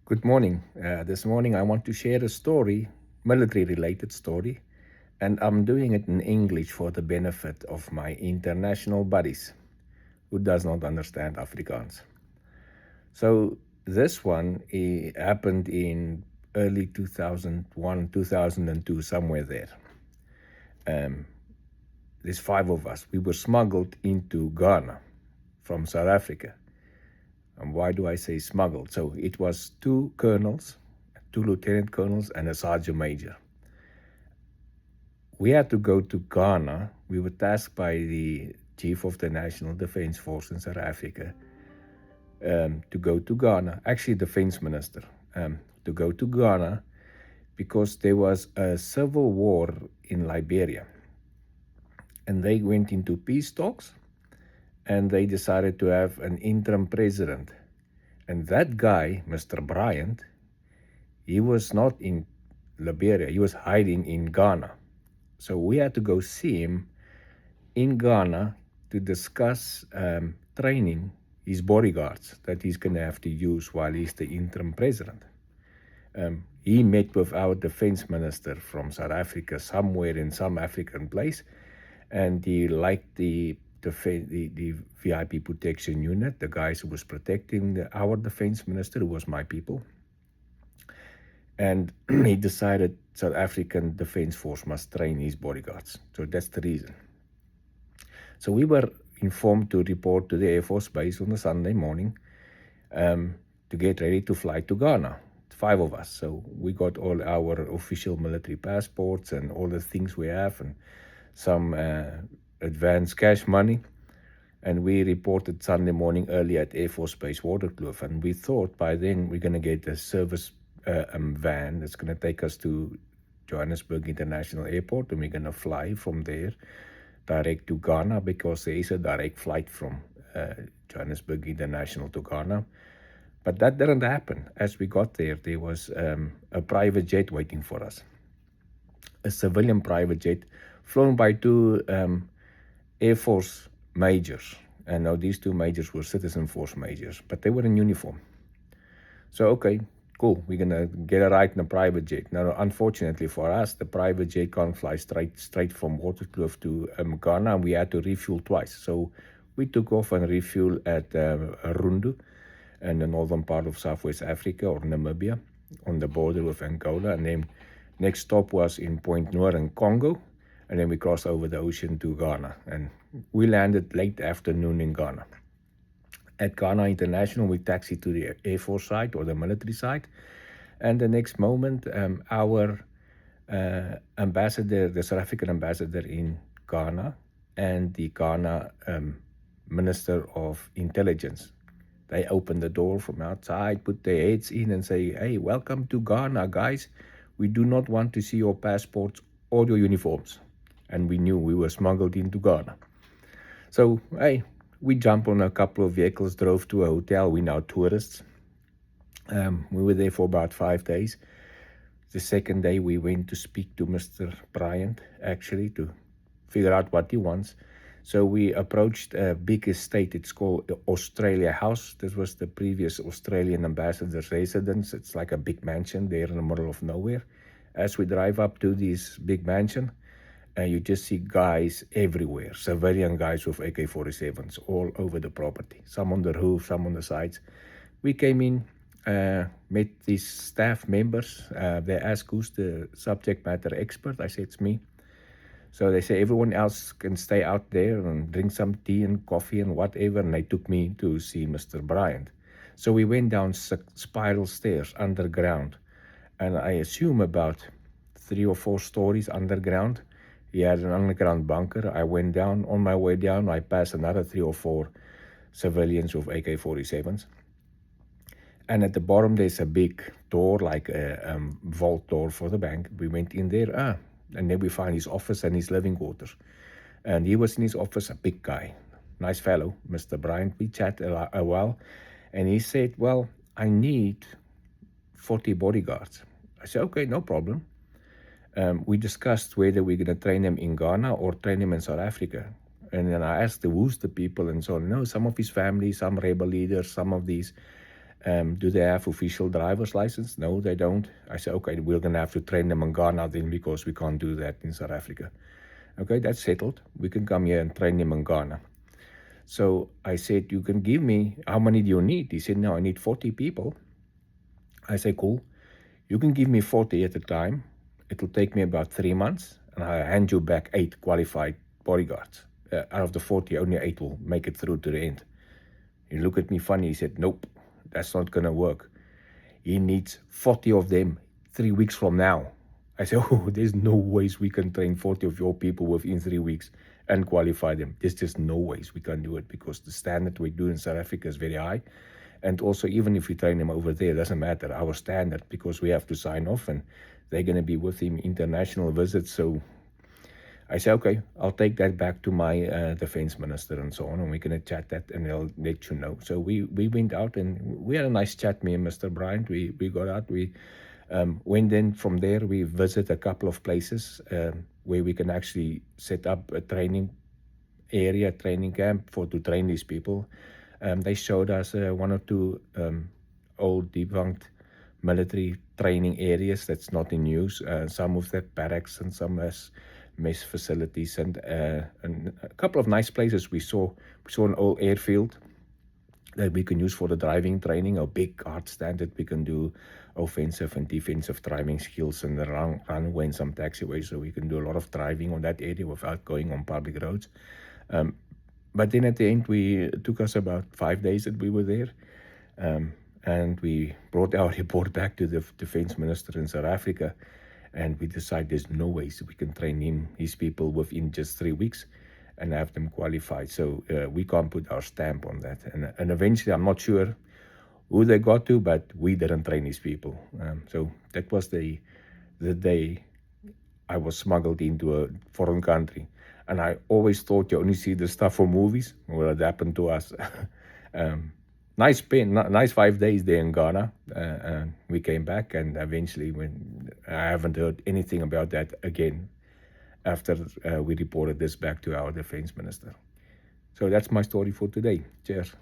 Good morning. This morning I want to share a story, military related story, and I'm doing it in English for the benefit of my international buddies who does not understand Afrikaans. So this one happened in early 2001, 2002, somewhere there. There's five of us. We were smuggled into Ghana from South Africa. And why do I say smuggled? So it was two colonels, two lieutenant colonels, and a sergeant major. We had to go to Ghana. We were tasked by the chief of the National Defense Force in South Africa to go to Ghana, actually defense minister, to go to Ghana because there was a civil war in Liberia. And they went into peace talks and they decided to have an interim president. And that guy, Mr. Bryant, he was not in Liberia, he was hiding in Ghana. So we had to go see him in Ghana to discuss training his bodyguards that he's going to have to use while he's the interim president. He met with our defense minister from South Africa somewhere in some African place, and he liked the VIP protection unit, the guys who was protecting our defense minister, who was my people. And he decided South African Defense Force must train his bodyguards. So that's the reason. So we were informed to report to the Air Force Base on a Sunday morning to get ready to fly to Ghana. Five of us. So we got all our official military passports and all the things we have and some advance cash money. And we reported Sunday morning early at Air Force Base Waterkloof. And we thought by then we're going to get a service van that's going to take us to Johannesburg International Airport, and we're going to fly from there direct to Ghana because there is a direct flight from Johannesburg International to Ghana. But that didn't happen. As we got there, there was a private jet waiting for us, a civilian private jet flown by two Air Force majors. And now these two majors were citizen force majors, but they were in uniform. So, okay, cool, we're going to get a ride in a private jet. Now, unfortunately for us, the private jet can't fly straight from Waterkloof to Ghana, and we had to refuel twice. So we took off and refueled at Rundu in the northern part of Southwest Africa, or Namibia, on the border with Angola. And then next stop was in Point Noor in Congo. And then we crossed over the ocean to Ghana. And we landed late afternoon in Ghana. At Ghana International, we taxied to the Air Force side or the military side. And the next moment, our ambassador, the South African ambassador in Ghana, and the Ghana Minister of Intelligence, they opened the door from outside, put their heads in and say, hey, welcome to Ghana, guys. We do not want to see your passports or your uniforms. And we knew we were smuggled into Ghana. So, hey, we jumped on a couple of vehicles, drove to a hotel. We're now tourists. We were there for about 5 days. The second day, we went to speak to Mr. Bryant, actually, to figure out what he wants. So we approached a big estate. It's called the Australia House. This was the previous Australian ambassador's residence. It's like a big mansion there in the middle of nowhere. As we drive up to this big mansion, you just see guys everywhere, civilian guys with AK-47s all over the property, some on the roof, some on the sides. We came in, met these staff members. They asked, who's the subject matter expert? I said, it's me. So they say everyone else can stay out there and drink some tea and coffee and whatever. And they took me to see Mr. Bryant. So we went down spiral stairs underground. And I assume about 3 or 4 stories underground. He had an underground bunker. I went down. On my way down, I passed another 3 or 4 civilians with AK-47s. And at the bottom, there's a big door, like a vault door for the bank. We went in there, and then we found his office and his living quarters. And he was in his office, a big guy, nice fellow, Mr. Bryant. We chatted a while, and he said, well, I need 40 bodyguards. I said, okay, no problem. We discussed whether we're going to train them in Ghana or train them in South Africa. And then I asked who's the people and so on. No, some of his family, some rebel leaders, some of these. Do they have official driver's license? No, they don't. I said, okay, we're going to have to train them in Ghana then because we can't do that in South Africa. Okay, that's settled. We can come here and train them in Ghana. So I said, you can give me, how many do you need? He said, no, I need 40 people. I said, cool. You can give me 40 at a time. It'll take me about 3 months, and I'll hand you back 8 qualified bodyguards. Out of the 40, only 8 will make it through to the end. He looked at me funny. He said, nope, that's not going to work. He needs 40 of them 3 weeks from now. I said, oh, there's no ways we can train 40 of your people within 3 weeks and qualify them. There's just no ways we can do it because the standard we do in South Africa is very high. And also, even if we train them over there, it doesn't matter. Our standard, because we have to sign off and they're going to be with him international visits. So I said, okay, I'll take that back to my defense minister and so on, and we're going to chat that and they'll let you know. So we went out and we had a nice chat, me and Mr. Bryant. We got out. We went in from there. We visited a couple of places where we can actually set up a training area, training camp to train these people. They showed us 1 or 2 old debunked military training areas that's not in use. Some of the barracks and some as mess facilities and a couple of nice places. We saw an old airfield that we can use for the driving training, a big hard stand that we can do offensive and defensive driving skills and the runway and some taxiways, so we can do a lot of driving on that area without going on public roads. But then at the end, it took us about 5 days that we were there. And we brought our report back to the defense minister in South Africa. And we decided there's no ways we can train his people within just 3 weeks and have them qualified. So we can't put our stamp on that. And eventually, I'm not sure who they got to, but we didn't train his people. So that was the day I was smuggled into a foreign country. And I always thought you only see the stuff from movies. Well, it happened to us. Nice 5 days there in Ghana. We came back, and eventually, when I haven't heard anything about that again after we reported this back to our defense minister. So that's my story for today. Cheers.